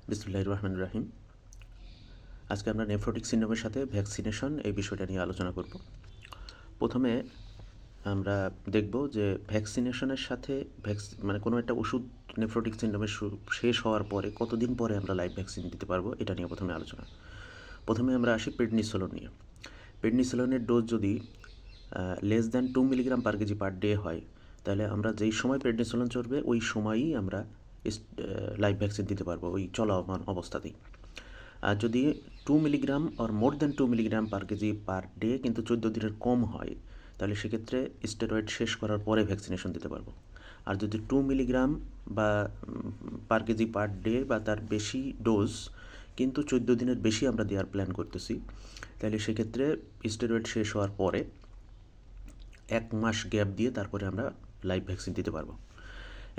বিসমিল্লাহির রহমানির রহিম। আজকে আমরা নেফ্রোটিক সিন্ড্রোমের সাথে ভ্যাকসিনেশন এই বিষয়টা নিয়ে আলোচনা করব। প্রথমে আমরা দেখব যে ভ্যাকসিনেশনের সাথে মানে কোনো একটা ওষুধ নেফ্রোটিক সিন্ড্রোমের শেষ হওয়ার পরে কতদিন পরে আমরা লাইভ ভ্যাকসিন দিতে পারবো, এটা নিয়ে প্রথমে আলোচনা। প্রথমে আমরা আসি প্রেডনিসোলোন নিয়ে। প্রেডনিসোলোনের ডোজ যদি less than 2 milligram per KG per day হয়, তাহলে আমরা যেই সময় প্রেডনিসোলোন চলবে ওই সময়ই আমরা লাইভ ভ্যাকসিন দিতে পারবো, ওই চলমান অবস্থাতেই। আর যদি 2 milligram or more than 2 milligram per KG per day কিন্তু 14 দিনের কম হয়, তাহলে সেক্ষেত্রে স্টেরয়েড শেষ করার পরে ভ্যাকসিনেশন দিতে পারবো। আর যদি 2 মিলিগ্রাম বা পার কেজি পার ডে বা তার বেশি ডোজ কিন্তু 14 দিনের বেশি আমরা দেওয়ার প্ল্যান করতেছি, তাহলে সেক্ষেত্রে স্টেরয়েড শেষ হওয়ার পরে 1 মাস গ্যাপ দিয়ে তারপরে আমরা লাইভ ভ্যাকসিন দিতে পারবো।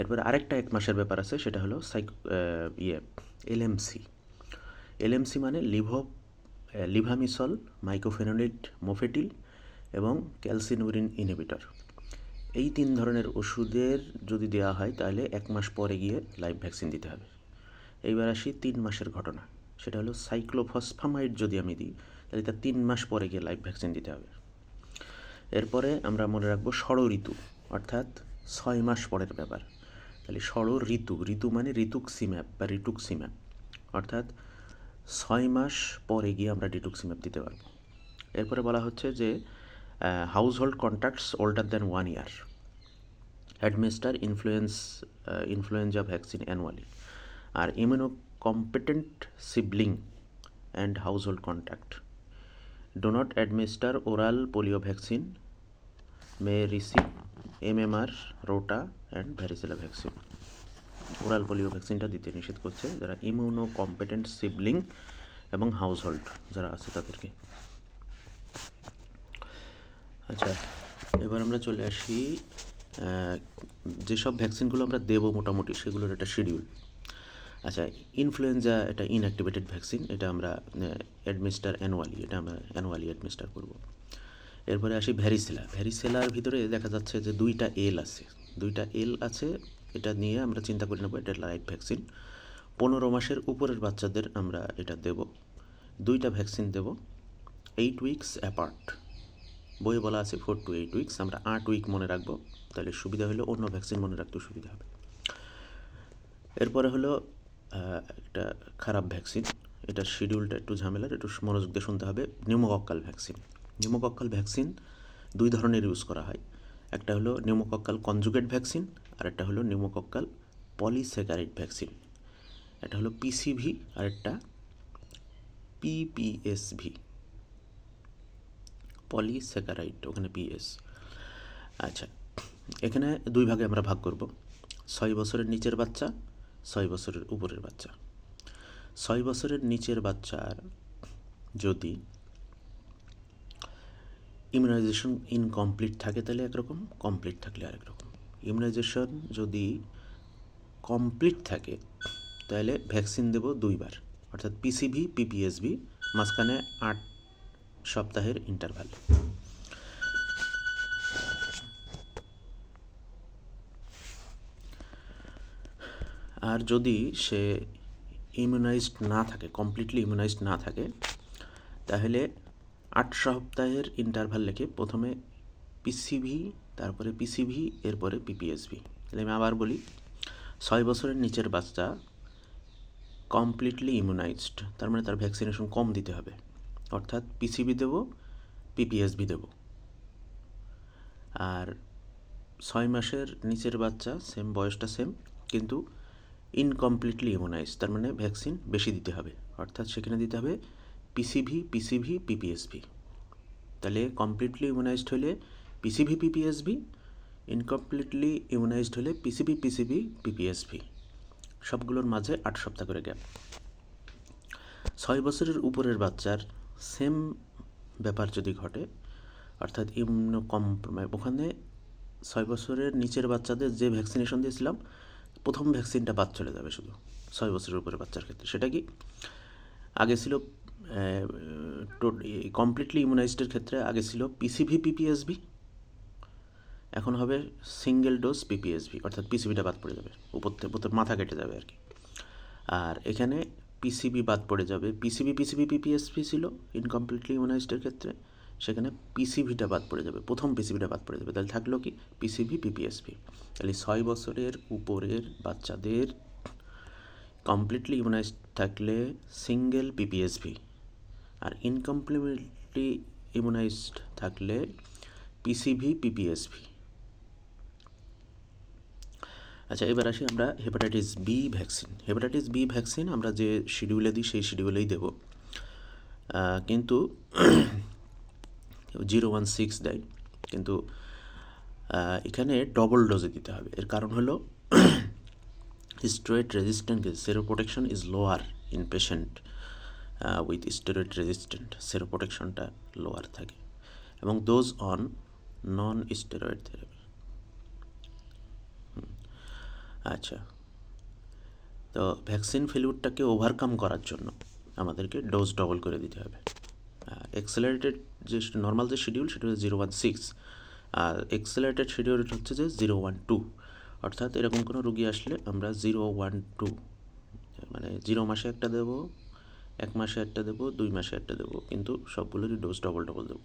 এরপরে আরেকটা 1 মাসের ব্যাপার আছে, সেটা হলো এলএমসি। এলএমসি মানে লিভামিসল, মাইকোফেনোলেট, মোফেটিল এবং ক্যালসিনুরিন ইনহিবিটর। এই 3 ধরনের ওষুধের যদি দেওয়া হয় তাহলে 1 মাস পরে গিয়ে লাইভ ভ্যাকসিন দিতে হবে। এইবার আসি 3 মাসের ঘটনা, সেটা হলো সাইক্লোফসফামাইড যদি আমি দিই তাহলে তার 3 মাস পরে গিয়ে লাইভ ভ্যাকসিন দিতে হবে। এরপরে আমরা মনে রাখবো ষড় ঋতু, অর্থাৎ 6 মাস পরের ব্যাপার। তাহলে ষড় ঋতু, ঋতু মানে রিতুক্সিম্যাব বা রিটুক্সিম্যাব, অর্থাৎ 6 মাস পরে গিয়ে আমরা রিটুক্সিম্যাব দিতে পারবো। এরপরে বলা হচ্ছে যে household contacts older than 1 year administer influenza vaccine annually. আর immunocompetent sibling and household contact do not administer oral polio vaccine may receive MMR, rota and varicella vaccine. Oral polio ভ্যাকসিনটা দিতে নিষেধ করছে যারা ইমিউনো কম্পিটেন্ট সিবলিং এবং household যারা আছে তাদেরকে। আচ্ছা, এবার আমরা চলে আসি যেসব ভ্যাকসিনগুলো আমরা দেবো মোটামুটি সেগুলোর একটা শিডিউল। আচ্ছা, ইনফ্লুয়েঞ্জা এটা ইনঅ্যাক্টিভেটেড ভ্যাকসিন, এটা আমরা অ্যাডমিনিস্টার অ্যানুয়ালি, এটা আমরা অ্যানুয়ালি অ্যাডমিনিস্টার করবো। এরপরে আসি ভ্যারিসেলা। ভ্যারিসেলার ভিতরে দেখা যাচ্ছে যে 2টা এল আছে, এটা নিয়ে আমরা চিন্তা করে নেবো, এটা লাইভ ভ্যাকসিন। 15 মাসের উপরের বাচ্চাদের আমরা এটা দেব, 2টা ভ্যাকসিন দেব 8 উইকস অ্যাপার্ট। বই বলা আছে 4 to 8 উইকস, আমরা 8 উইক মনে রাখবো, তাহলে সুবিধা হলো, অন্য ভ্যাকসিন মনে রাখতেও সুবিধা হবে। এরপরে হলো একটা খারাপ ভ্যাকসিন, এটার শিডিউলটা একটু ঝামেলার, একটু মনোযোগ দিয়ে শুনতে হবে। Pneumococcal vaccine. নিউমোকক্কাল ভ্যাকসিন 2 ধরনের ইউজ করা হয়, একটা হলো নিউমোকক্কাল কনজুগেট ভ্যাকসিন আর একটা হলো নিউমোকক্কাল পলিস্যাকারাইড ভ্যাকসিন। এটা হলো পিসিভি আর একটা পিপিএসভি, পলিস্যাকারাইড, ওখানে পিএস। আচ্ছা, এখানে 2 ভাগে আমরা ভাগ করব, 6 বছরের নিচের বাচ্চা, 6 বছরের উপরের বাচ্চা। 6 বছরের নিচের বাচ্চার যদি ইমিউনাইজেশন ইনকমপ্লিট থাকে তাহলে একরকম, কমপ্লিট থাকলে আরেক রকম। ইমিউনাইজেশন যদি কমপ্লিট থাকে তাহলে ভ্যাকসিন দেব 2 বার, অর্থাৎ পিসিভি, পিপিএসভি, মাঝখানে 8 সপ্তাহের ইন্টারভ্যাল। আর যদি সে ইমিউনাইজড না থাকে, কমপ্লিটলি ইমিউনাইজড না থাকে, তাহলে 8 সপ্তাহের ইন্টারভ্যাল রেখে প্রথমে পিসিভি, তারপরে পিসিভি, এরপরে পিপিএসভি। তাহলে আমি আবার বলি, 6 বছরের নিচের বাচ্চা কমপ্লিটলি ইমিউনাইজড, তার মানে তার ভ্যাকসিনেশন কম দিতে হবে, অর্থাৎ পিসিভি দেব, পিপিএসভি দেব। আর 6 মাসের নিচের বাচ্চা সেম, বয়সটা সেম, কিন্তু ইনকমপ্লিটলি ইমিউনাইজড, তার মানে ভ্যাকসিন বেশি দিতে হবে, অর্থাৎ সেখানে দিতে হবে পিসিভি, পিসিভি, পিপিএসভি। তাহলে কমপ্লিটলি ইমিউনাইজড হলে পিসিভি, পিপিএসভি, ইনকমপ্লিটলি ইমিউনাইজড হলে পিসিভি, পিসিভি, পিপিএসভি, সবগুলোর মাঝে 8 সপ্তাহ করে গ্যাপ। 6 বছরের উপরের বাচ্চার সেম ব্যাপার যদি ঘটে, অর্থাৎ ইমিউনোকম্প্রোমাইজ, ওখানে 6 বছরের নিচের বাচ্চাদের যে ভ্যাকসিনেশন দিয়েছিলাম প্রথম ভ্যাকসিনটা বাদ চলে যাবে শুধু 6 বছরের উপরে বাচ্চার ক্ষেত্রে। সেটা কি, আগে ছিল কমপ্লিটলি ইমিউনাইজডের ক্ষেত্রে আগে ছিল পিসিভি, পিপিএসভি, এখন হবে সিঙ্গেল ডোজ পিপিএসভি, অর্থাৎ পিসিভিটা বাদ পড়ে যাবে, উপর মাথা কেটে যাবে আর কি। আর এখানে পিসিবি বাদ পড়ে যাবে। পিসিবি পিপিএসপি ছিল ইনকমপ্লিটলি ইমিউনাইজডের ক্ষেত্রে, সেখানে পিসিভিটা বাদ পড়ে যাবে, প্রথম পিসিবিটা বাদ পড়ে যাবে। তাহলে থাকলো কি পিসিবি পিপিএসপি। তাহলে 6 বছরের উপরের বাচ্চাদের কমপ্লিটলি ইমিউনাইজড থাকলে সিঙ্গেল পিপিএসভি, আর ইনকমপ্লিটলি ইমিউনাইজড থাকলে পিসিভি পিপিএসভি। আচ্ছা, এবার আসি আমরা hepatitis B vaccine. Hepatitis B vaccine আমরা যে শিডিউলে দিই সেই শিডিউলেই দেব, কিন্তু 016 দেয়, কিন্তু এখানে ডবল ডোজে দিতে হবে। এর কারণ হলো steroid resistant seroprotection is lower in patient with steroid resistant, সেরোপ্রোটেকশনটা লোয়ার থাকে, এবং those on non steroid therapy. আচ্ছা, তো ভ্যাকসিন ফেলিউরটাকে ওভারকাম করার জন্য আমাদেরকে ডোজ ডবল করে দিতে হবে। এক্সেলারেটেড যে নর্মাল যে শিডিউল সেটা হচ্ছে 016, আর এক্সেলারেটেড শিডিউল হচ্ছে যে 012। অর্থাৎ এরকম কোনো রুগী আসলে আমরা 012, মানে 0 মাসে একটা দেবো, 1 মাসে একটা দেবো, 2 মাসে একটা দেবো, কিন্তু সবগুলোরই ডোজ ডবল ডবল দেবো।